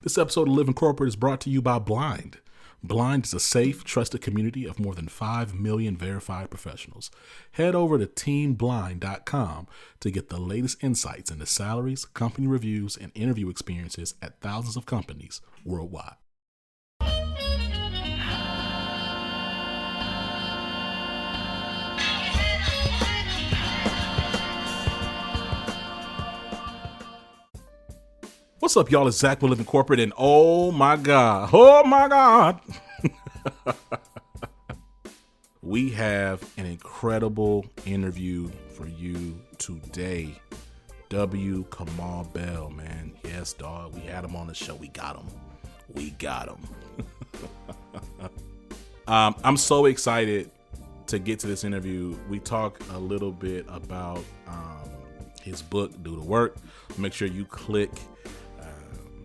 This episode of Living Corporate is brought to you by Blind. Blind is a safe, trusted community of more than 5 million verified professionals. Head over to teamblind.com to get the latest insights into salaries, company reviews, and interview experiences at thousands of companies worldwide. What's up, y'all? It's Zach with Living Corporate, and oh my God, we have an incredible interview for you today. Kamau Bell, man. Yes, dog. We had him on the show. We got him. I'm so excited to get to this interview. We talk a little bit about his book, Do the Work. Make sure you click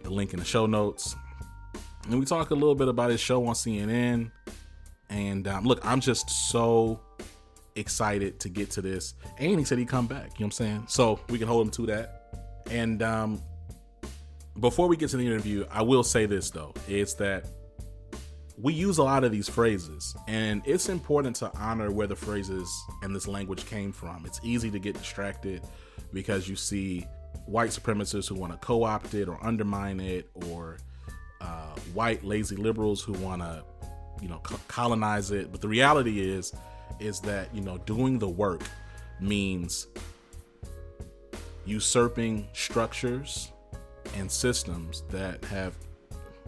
the link in the show notes. And we talk a little bit about his show on CNN. And look, I'm just so excited to get to this. And he said he'd come back, you know what I'm saying? So we can hold him to that. And before we get to the interview, I will say this, though. It's that we use a lot of these phrases. And it's important to honor where the phrases and this language came from. It's easy to get distracted because you see white supremacists who want to co-opt it or undermine it, or white lazy liberals who want to, colonize it. But the reality is that, doing the work means usurping structures and systems that have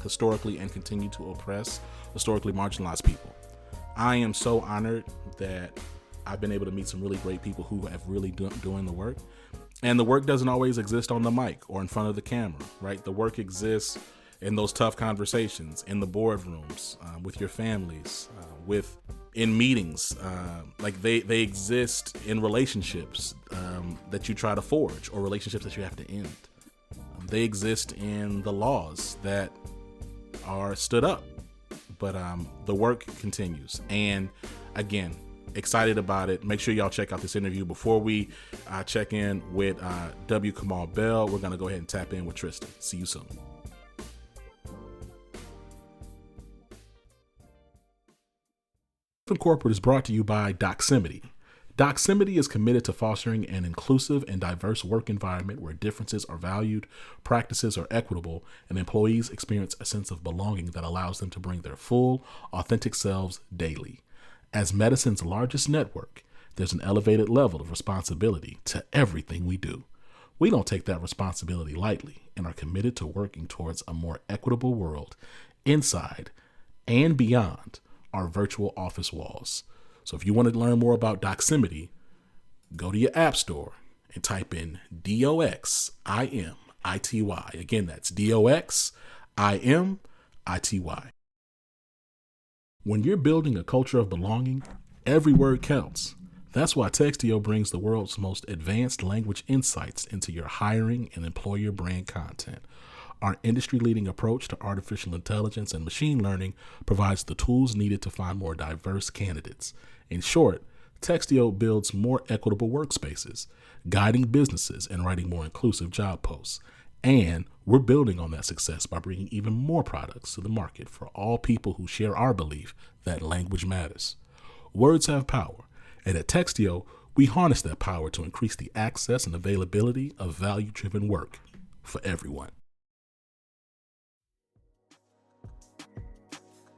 historically and continue to oppress historically marginalized people. I am so honored that I've been able to meet some really great people who have really doing the work. And the work doesn't always exist on the mic or in front of the camera, right? The work exists in those tough conversations, in the boardrooms, with your families, in meetings. Like they exist in relationships that you try to forge, or relationships that you have to end. They exist in the laws that are stood up, but the work continues. And again, excited about it. Make sure y'all check out this interview. Before we check in with Kamau Bell, we're going to go ahead and tap in with Tristan. See you soon. Living Corporate is brought to you by Doximity. Doximity is committed to fostering an inclusive and diverse work environment where differences are valued, practices are equitable, and employees experience a sense of belonging that allows them to bring their full, authentic selves daily. As medicine's largest network, there's an elevated level of responsibility to everything we do. We don't take that responsibility lightly and are committed to working towards a more equitable world inside and beyond our virtual office walls. So if you want to learn more about Doximity, go to your app store and type in DOXIMITY. Again, that's DOXIMITY. When you're building a culture of belonging, every word counts. That's why Textio brings the world's most advanced language insights into your hiring and employer brand content. Our industry-leading approach to artificial intelligence and machine learning provides the tools needed to find more diverse candidates. In short, Textio builds more equitable workspaces, guiding businesses and writing more inclusive job posts. And we're building on that success by bringing even more products to the market for all people who share our belief that language matters. Words have power, and at Textio, we harness that power to increase the access and availability of value-driven work for everyone.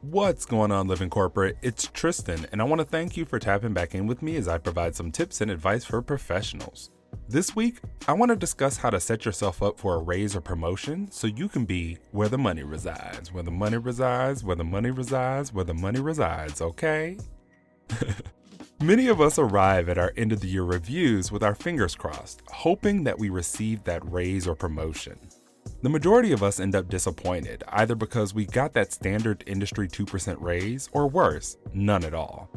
What's going on, Living Corporate? It's Tristan, and I want to thank you for tapping back in with me as I provide some tips and advice for professionals. This week, I want to discuss how to set yourself up for a raise or promotion so you can be where the money resides, where the money resides, where the money resides, where the money resides, okay? Many of us arrive at our end of the year reviews with our fingers crossed, hoping that we receive that raise or promotion. The majority of us end up disappointed, either because we got that standard industry 2% raise, or worse, none at all.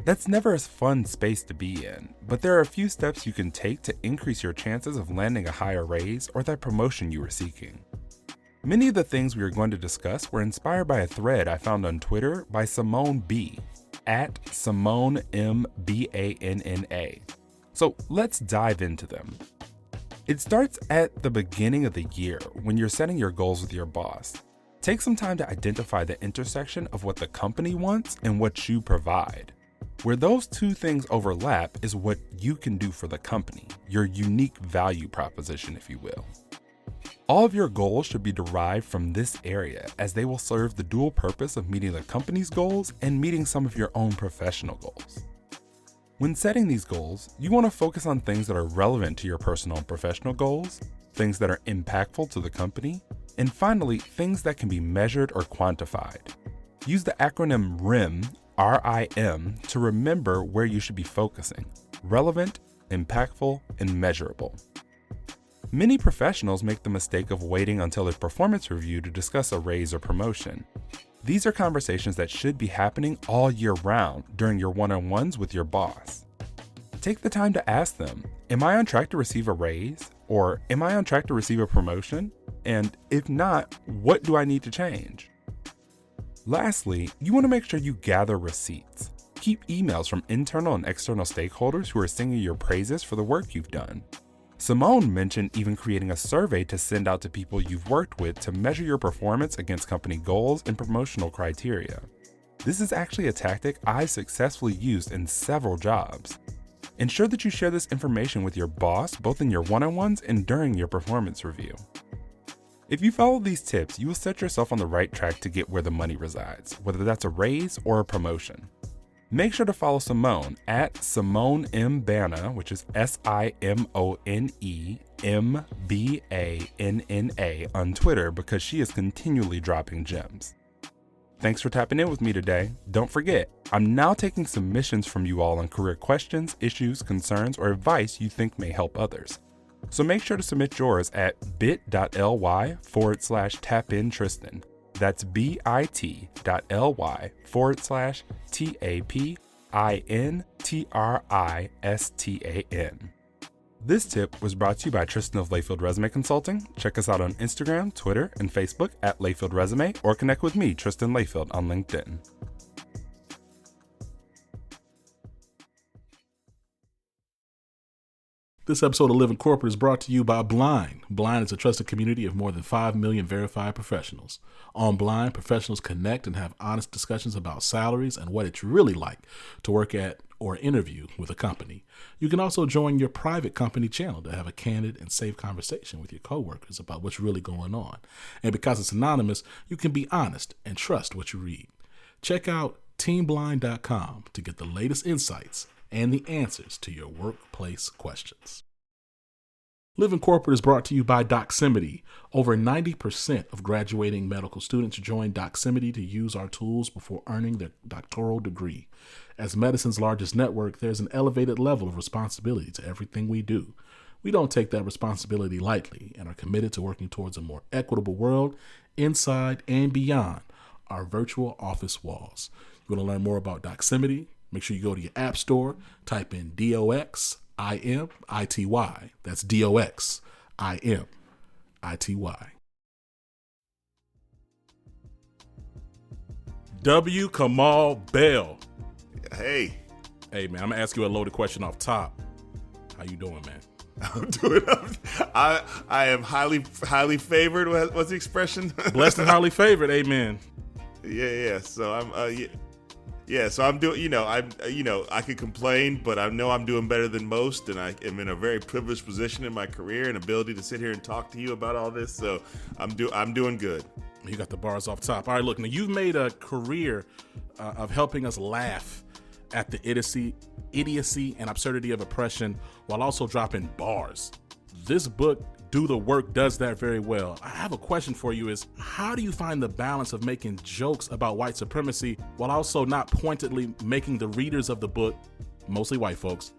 That's never a fun space to be in, but there are a few steps you can take to increase your chances of landing a higher raise or that promotion you were seeking. Many of the things we are going to discuss were inspired by a thread I found on Twitter by Simone B, at Simone MBANNA. So let's dive into them. It starts at the beginning of the year when you're setting your goals with your boss. Take some time to identify the intersection of what the company wants and what you provide. Where those two things overlap is what you can do for the company, your unique value proposition, if you will. All of your goals should be derived from this area, as they will serve the dual purpose of meeting the company's goals and meeting some of your own professional goals. When setting these goals, you want to focus on things that are relevant to your personal and professional goals, things that are impactful to the company, and finally, things that can be measured or quantified. Use the acronym RIM, R-I-M, to remember where you should be focusing: relevant, impactful, and measurable. Many professionals make the mistake of waiting until a performance review to discuss a raise or promotion. These are conversations that should be happening all year round during your one-on-ones with your boss. Take the time to ask them, am I on track to receive a raise? Or am I on track to receive a promotion? And if not, what do I need to change? Lastly, you want to make sure you gather receipts. Keep emails from internal and external stakeholders who are singing your praises for the work you've done. Simone mentioned even creating a survey to send out to people you've worked with to measure your performance against company goals and promotional criteria. This is actually a tactic I've successfully used in several jobs. Ensure that you share this information with your boss both in your one-on-ones and during your performance review. If you follow these tips, you will set yourself on the right track to get where the money resides, whether that's a raise or a promotion. Make sure to follow Simone at Simone M. Banna, which is SimoneMbanna on Twitter, because she is continually dropping gems. Thanks for tapping in with me today. Don't forget, I'm now taking submissions from you all on career questions, issues, concerns, or advice you think may help others. So make sure to submit yours at bit.ly/tapintristan. That's bit.ly/TAPINTRISTAN. This tip was brought to you by Tristan of Layfield Resume Consulting. Check us out on Instagram, Twitter, and Facebook at Layfield Resume, or connect with me, Tristan Layfield, on LinkedIn. This episode of Living Corporate is brought to you by Blind. Blind is a trusted community of more than 5 million verified professionals. On Blind, professionals connect and have honest discussions about salaries and what it's really like to work at or interview with a company. You can also join your private company channel to have a candid and safe conversation with your coworkers about what's really going on. And because it's anonymous, you can be honest and trust what you read. Check out teamblind.com to get the latest insights and the answers to your workplace questions. Living Corporate is brought to you by Doximity. Over 90% of graduating medical students join Doximity to use our tools before earning their doctoral degree. As medicine's largest network, there's an elevated level of responsibility to everything we do. We don't take that responsibility lightly and are committed to working towards a more equitable world inside and beyond our virtual office walls. You want to learn more about Doximity? Make sure you go to your app store, type in DOXIMITY. That's DOXIMITY. W. Kamau Bell. Hey. Hey, man, I'm going to ask you a loaded question off top. How you doing, man? I'm doing. I am highly favored. What's the expression? Blessed and highly favored. Amen. Yeah. So I'm. So I'm doing. I could complain, but I know I'm doing better than most, and I am in a very privileged position in my career and ability to sit here and talk to you about all this. So I'm doing good. You got the bars off top. All right, look. Now you've made a career of helping us laugh at the idiocy and absurdity of oppression while also dropping bars. This book, Do the Work, does that very well. I have a question for you is, how do you find the balance of making jokes about white supremacy while also not pointedly making the readers of the book, mostly white folks,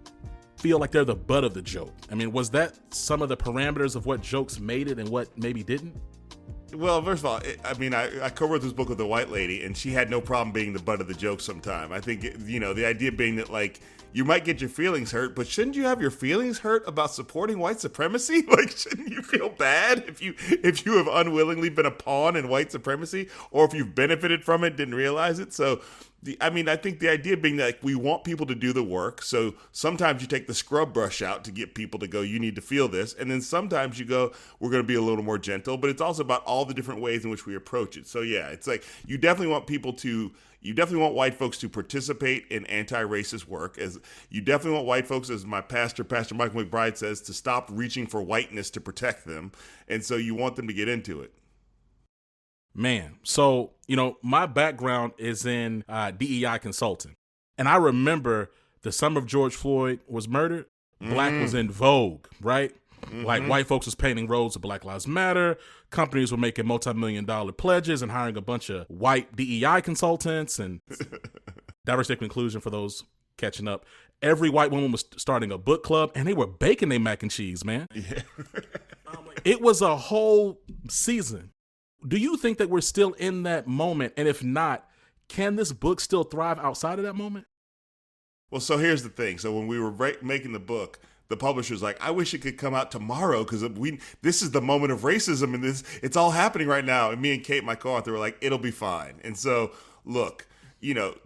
feel like they're the butt of the joke? I mean, was that some of the parameters of what jokes made it and what maybe didn't? Well, first of all, I co-wrote this book with a white lady, and she had no problem being the butt of the joke sometime. I think, the idea being that, like, you might get your feelings hurt, but shouldn't you have your feelings hurt about supporting white supremacy? Like, shouldn't you feel bad if you have unwillingly been a pawn in white supremacy, or if you've benefited from it, didn't realize it? So I think the idea being that we want people to do the work. So sometimes you take the scrub brush out to get people to go, you need to feel this. And then sometimes you go, we're going to be a little more gentle. But it's also about all the different ways in which we approach it. So yeah, it's like you definitely want white folks to participate in anti-racist work. As you definitely want white folks, as my pastor, Pastor Michael McBride says, to stop reaching for whiteness to protect them. And so you want them to get into it. Man, so, my background is in DEI consulting. And I remember the summer of George Floyd was murdered, black was in vogue, right? Mm-hmm. Like white folks was painting roads of Black Lives Matter. Companies were making multi-million-dollar pledges and hiring a bunch of white DEI consultants and diversity and inclusion for those catching up. Every white woman was starting a book club and they were baking their mac and cheese, man. Yeah. It was a whole season. Do you think that we're still in that moment? And if not, can this book still thrive outside of that moment? Well, so here's the thing. So when we were making the book, the publisher's like, I wish it could come out tomorrow because this is the moment of racism and it's all happening right now. And me and Kate, my co-author, were like, it'll be fine. And so, look,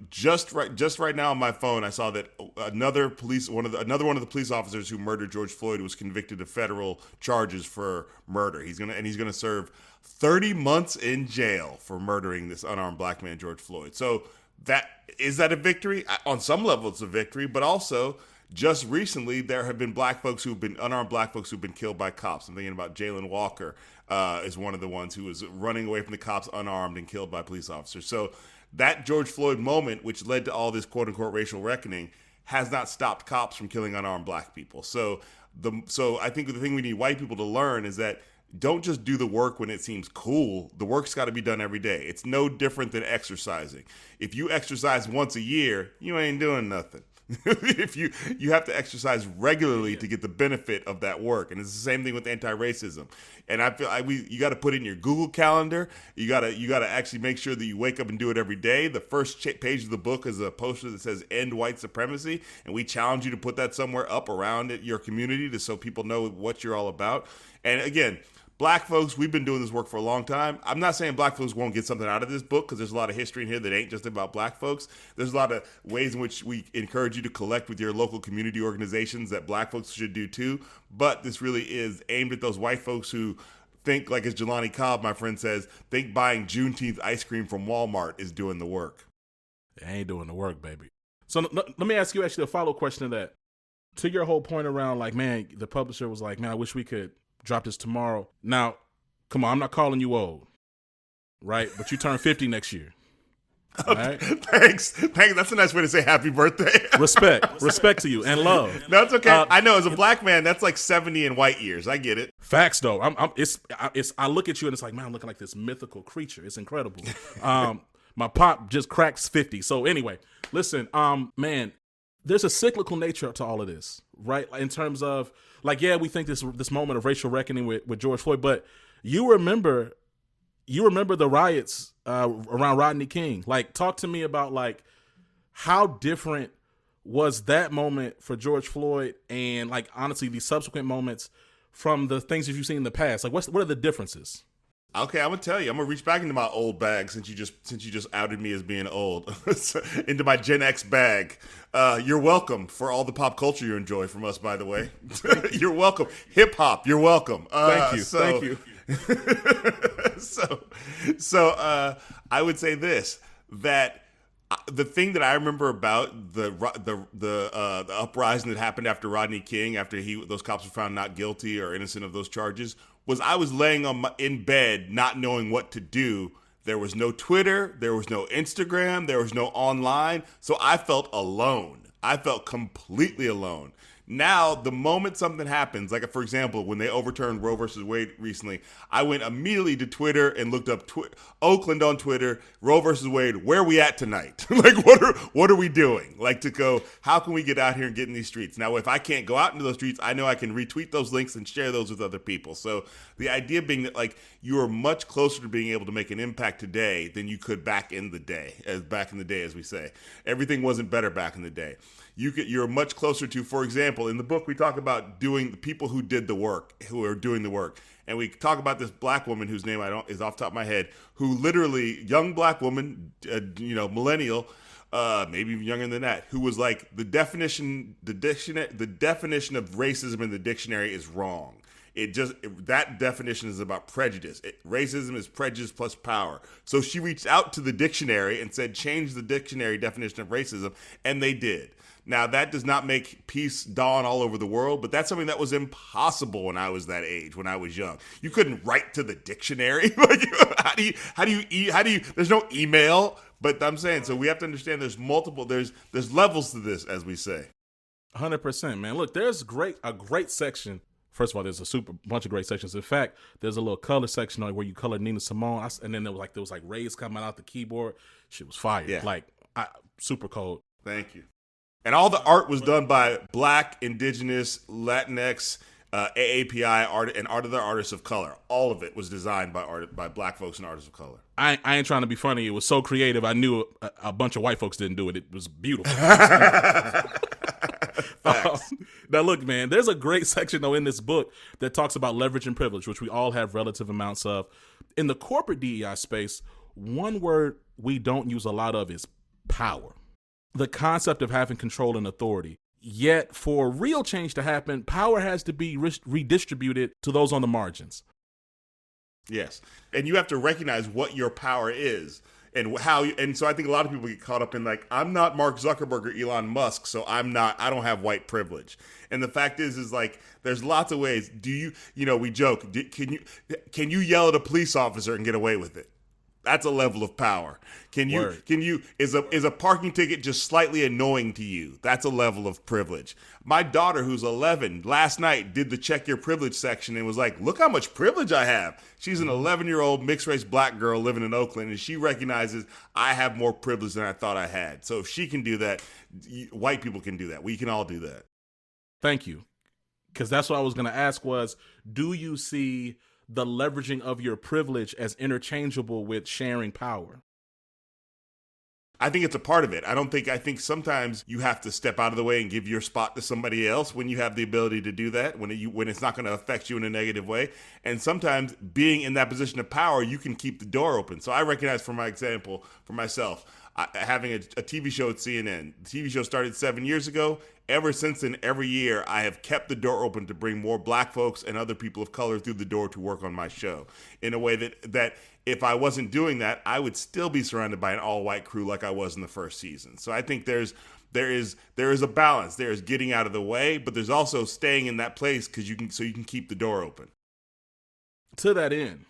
just right now on my phone, I saw that another one of the police officers who murdered George Floyd was convicted of federal charges for murder. He's gonna serve 30 months in jail for murdering this unarmed black man, George Floyd. So is that a victory? On some level, it's a victory, but also just recently there have been unarmed black folks who've been killed by cops. I'm thinking about Jalen Walker is one of the ones who was running away from the cops unarmed and killed by police officers. So that George Floyd moment, which led to all this quote unquote racial reckoning, has not stopped cops from killing unarmed black people. So I think the thing we need white people to learn is that don't just do the work when it seems cool. The work's got to be done every day. It's no different than exercising. If you exercise once a year, you ain't doing nothing. If you have to exercise regularly to get the benefit of that work. And it's the same thing with anti-racism. And I feel you got to put it in your Google Calendar. You got to actually make sure that you wake up and do it every day. The first page of the book is a poster that says "End White Supremacy," and we challenge you to put that somewhere up around your community so people know what you're all about. And again, Black folks, we've been doing this work for a long time. I'm not saying Black folks won't get something out of this book because there's a lot of history in here that ain't just about Black folks. There's a lot of ways in which we encourage you to collect with your local community organizations that Black folks should do too. But this really is aimed at those white folks who think, like as Jelani Cobb, my friend says, think buying Juneteenth ice cream from Walmart is doing the work. They ain't doing the work, baby. So let me ask you actually a follow-up question to that. To your whole point around like, man, the publisher was like, man, I wish we could drop this tomorrow. Now, come on, I'm not calling you old, right? But you turn 50 next year. All right? Thanks. That's a nice way to say happy birthday. Respect to you and love. No, it's okay. I know as a Black man, that's like 70 in white years. I get it. Facts though. I look at you and it's like, man, I'm looking like this mythical creature. It's incredible. My pop just cracks 50. So anyway, listen, man, there's a cyclical nature to all of this, right? In terms of like, yeah, we think this moment of racial reckoning with George Floyd, but you remember the riots around Rodney King. Like, talk to me about like how different was that moment for George Floyd and like honestly these subsequent moments from the things that you've seen in the past. Like, what are the differences? Okay, I'm gonna tell you. I'm gonna reach back into my old bag since you just outed me as being old, into my Gen X bag. You're welcome for all the pop culture you enjoy from us, by the way. You're welcome. Hip hop. You're welcome. Thank you. So I would say this, that the thing that I remember about the uprising that happened after Rodney King, after those cops were found not guilty or innocent of those charges, was I was laying in bed not knowing what to do. There was no Twitter, there was no Instagram, there was no online, so I felt alone. I felt completely alone. Now, the moment something happens, like for example, when they overturned Roe versus Wade recently, I went immediately to Twitter and looked up Oakland on Twitter, Roe versus Wade, where are we at tonight? Like, what are we doing? Like, to go, how can we get out here and get in these streets? Now, if I can't go out into those streets, I know I can retweet those links and share those with other people. So the idea being that, like, you are much closer to being able to make an impact today than you could back in the day, as we say. Everything wasn't better back in the day. You're much closer to, for example, in the book, we talk about the people who did the work, who are doing the work. And we talk about this Black woman whose name is off the top of my head, who literally, young Black woman, millennial, maybe even younger than that, who was like, the definition of racism in the dictionary is wrong. That definition is about prejudice. Racism is prejudice plus power. So she reached out to the dictionary and said, change the dictionary definition of racism, and they did. Now, that does not make peace dawn all over the world, but that's something that was impossible when I was that age, when I was young. You couldn't write to the dictionary. Like, how do you, there's no email, but I'm saying, so we have to understand there's levels to this, as we say. 100%, man. Look, there's a great section. First of all, there's a bunch of great sections. In fact, there's a little color section on where you color Nina Simone, and then there was like rays coming out the keyboard. Shit was fire. Yeah. Super cold. Thank you. And all the art was done by Black, Indigenous, Latinx, AAPI art and other artists of color. All of it was designed by Black folks and artists of color. I ain't trying to be funny. It was so creative. I knew a bunch of white folks didn't do it. It was beautiful. Now, look, man, there's a great section, though, in this book that talks about leverage and privilege, which we all have relative amounts of. In the corporate DEI space, one word we don't use a lot of is power. The concept of having control and authority. Yet, for real change to happen, power has to be redistributed to those on the margins. Yes. And you have to recognize what your power is. And so I think a lot of people get caught up in like, I'm not Mark Zuckerberg or Elon Musk, so I don't have white privilege. And the fact is like, there's lots of ways. We joke, can you yell at a police officer and get away with it? That's a level of power. Is a parking ticket just slightly annoying to you? That's a level of privilege. My daughter, who's 11, last night did the check your privilege section and was like, look how much privilege I have. She's an 11-year-old mixed race Black girl living in Oakland, and she recognizes I have more privilege than I thought I had. So if she can do that, white people can do that. We can all do that. Thank you. Because that's what I was going to ask was, do you see the leveraging of your privilege as interchangeable with sharing power? I think it's a part of it. I think sometimes you have to step out of the way and give your spot to somebody else when you have the ability to do that, when it's not going to affect you in a negative way. And sometimes being in that position of power, you can keep the door open. So I recognize, for my example, for myself, having a TV show at CNN. The TV show started 7 years ago. Ever since then, every year, I have kept the door open to bring more Black folks and other people of color through the door to work on my show in a way that if I wasn't doing that, I would still be surrounded by an all-white crew like I was in the first season. So I think there is a balance. There is getting out of the way, but there's also staying in that place you can keep the door open. To that end,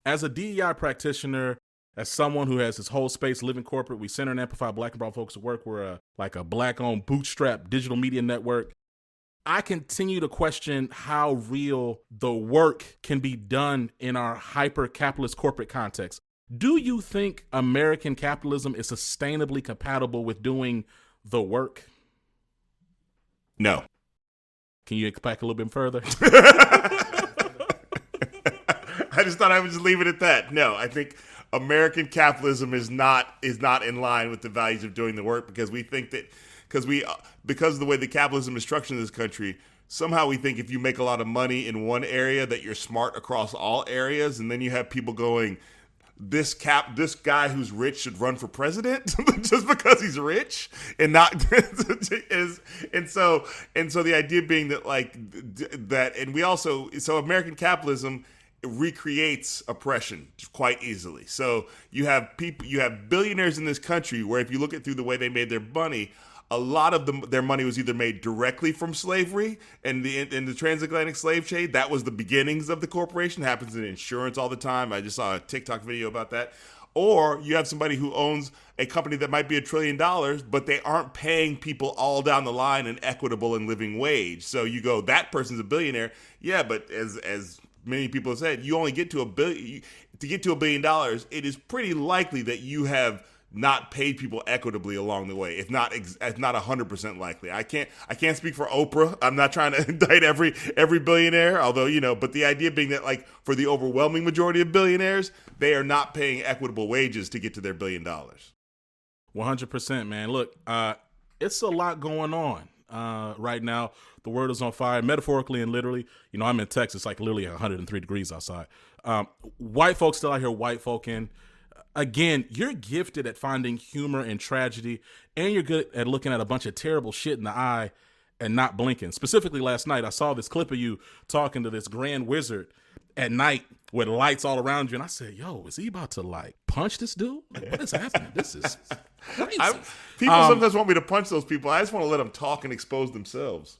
as a DEI practitioner, as someone who has this whole space, living corporate, we center and amplify Black and brown folks at work. We're a Black-owned bootstrap digital media network. I continue to question how real the work can be done in our hyper-capitalist corporate context. Do you think American capitalism is sustainably compatible with doing the work? No. Can you expand a little bit further? I just thought I would just leave it at that. No, I think American capitalism is not in line with the values of doing the work because we think that because of the way the capitalism is structured in this country, somehow we think if you make a lot of money in one area that you're smart across all areas, and then you have people going, this guy who's rich should run for president just because he's rich and not and so the idea being that and we also American capitalism recreates oppression quite easily. So you have billionaires in this country where if you look at through the way they made their money, a lot of their money was either made directly from slavery and the transatlantic slave trade. That was the beginnings of the corporation. It happens in insurance all the time. I just saw a TikTok video about that. Or you have somebody who owns a company that might be $1 trillion, but they aren't paying people all down the line an equitable and living wage. So you go, that person's a billionaire. Yeah, but as many people have said, you only get to $1 billion. To get to $1 billion, it is pretty likely that you have not paid people equitably along the way, if not 100% likely. I can't speak for Oprah. I'm not trying to indict every billionaire, although, but the idea being that like for the overwhelming majority of billionaires, they are not paying equitable wages to get to their $1 billion. 100%, man. Look, it's a lot going on right now. The world is on fire, metaphorically and literally. I'm in Texas, like literally 103 degrees outside. White folks still out here white folking. Again, you're gifted at finding humor and tragedy, and you're good at looking at a bunch of terrible shit in the eye and not blinking. Specifically last night, I saw this clip of you talking to this grand wizard at night with lights all around you, and I said, yo, is he about to like punch this dude? Like, what is happening? This is crazy. People sometimes want me to punch those people. I just want to let them talk and expose themselves.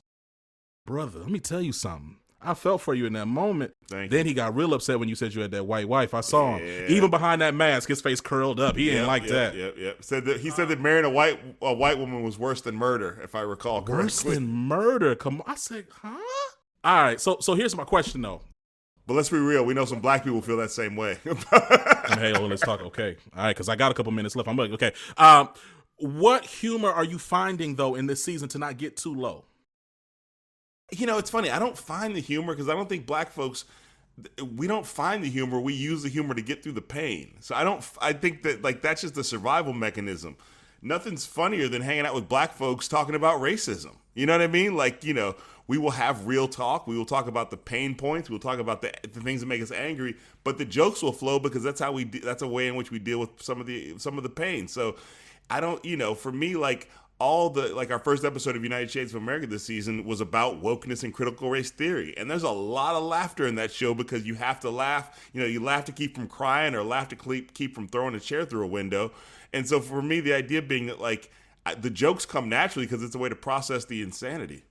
Brother, let me tell you something. I felt for you in that moment. Thank then you. he got real upset when you said you had that white wife. I saw him. Even behind that mask, his face curled up. He ain't like that. Yep. He said that marrying a white woman was worse than murder, if I recall correctly. Worse than murder. Come on. I said, huh? All right. So here's my question, though. But let's be real. We know some black people feel that same way. Hey, let's talk. Okay. All right. Because I got a couple minutes left. I'm like, okay. What humor are you finding, though, in this season to not get too low? You know, it's funny. I don't find the humor because I don't think black folks, we don't find the humor. We use the humor to get through the pain. So I think that like that's just the survival mechanism. Nothing's funnier than hanging out with black folks talking about racism. You know what I mean? Like, you know, we will have real talk. We will talk about the pain points. We'll talk about the things that make us angry, but the jokes will flow because that's how that's a way in which we deal with some of the pain. So I don't, you know, for me, like, our first episode of United Shades of America this season was about wokeness and critical race theory. And there's a lot of laughter in that show because you have to laugh. You know, you laugh to keep from crying or laugh to keep from throwing a chair through a window. And so for me, the idea being that, like, the jokes come naturally because it's a way to process the insanity.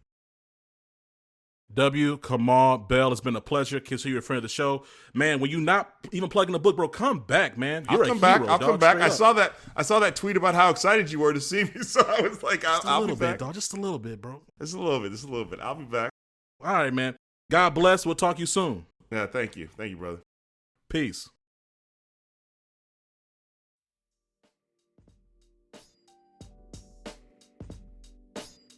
Kamau Bell, it's been a pleasure. Consider you a friend of the show, man. When you not even plugging the book, bro, come back, man. I'll come back. I saw that tweet about how excited you were to see me, so I was like, I'll be back. Dog. Just a little bit, bro. Just a little bit. I'll be back. All right, man. God bless. We'll talk to you soon. Yeah, thank you, brother. Peace.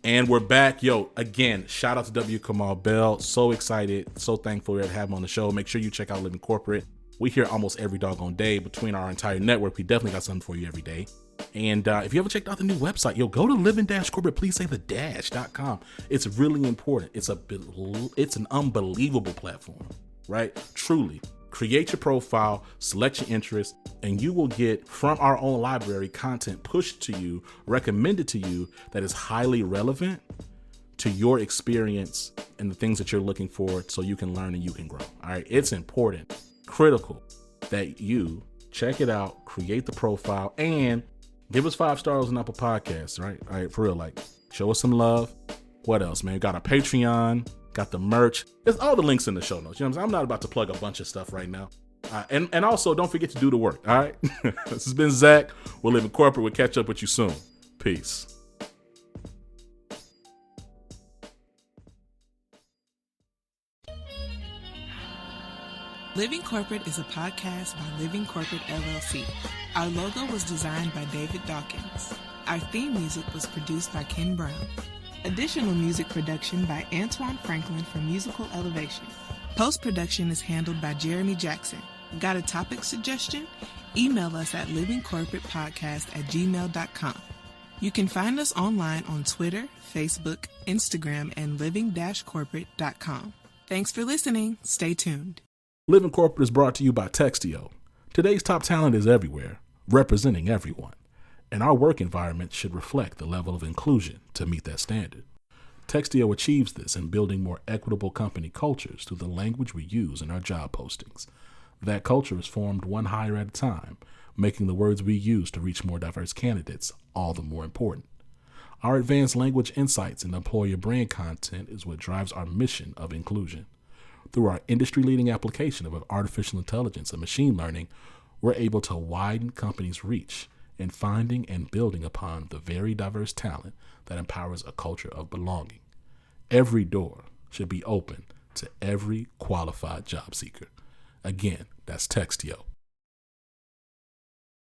And we're back. Yo, again, shout out to Kamau Bell. So excited, so thankful to have him on the show. Make sure you check out Living Corporate. We hear almost every doggone day between our entire network. We definitely got something for you every day. And if you haven't checked out the new website, yo, go to living-corporate, please say the dash.com. It's really important. It's an unbelievable platform, right? Truly. Create your profile, select your interests, and you will get from our own library content pushed to you, recommended to you that is highly relevant to your experience and the things that you're looking for so you can learn and you can grow. All right. It's important, critical that you check it out, create the profile, and give us 5 stars on Apple Podcasts, right? All right, for real, like, show us some love. What else, man? Got a Patreon. Got the merch. There's all the links in the show notes. You know what I'm saying? I'm not about to plug a bunch of stuff right now. And also, don't forget to do the work, all right? This has been Zach. We'll Live in Corporate. We'll catch up with you soon. Peace. Living Corporate is a podcast by Living Corporate LLC. Our logo was designed by David Dawkins. Our theme music was produced by Ken Brown. Additional music production by Antoine Franklin for Musical Elevation. Post-production is handled by Jeremy Jackson. Got a topic suggestion? Email us at livingcorporatepodcast@gmail.com. You can find us online on Twitter, Facebook, Instagram, and living-corporate.com. Thanks for listening. Stay tuned. Living Corporate is brought to you by Textio. Today's top talent is everywhere, representing everyone. And our work environment should reflect the level of inclusion to meet that standard. Textio achieves this in building more equitable company cultures through the language we use in our job postings. That culture is formed one hire at a time, making the words we use to reach more diverse candidates all the more important. Our advanced language insights and employer brand content is what drives our mission of inclusion. Through our industry-leading application of artificial intelligence and machine learning, we're able to widen companies' reach in finding and building upon the very diverse talent that empowers a culture of belonging. Every door should be open to every qualified job seeker. Again, that's Textio.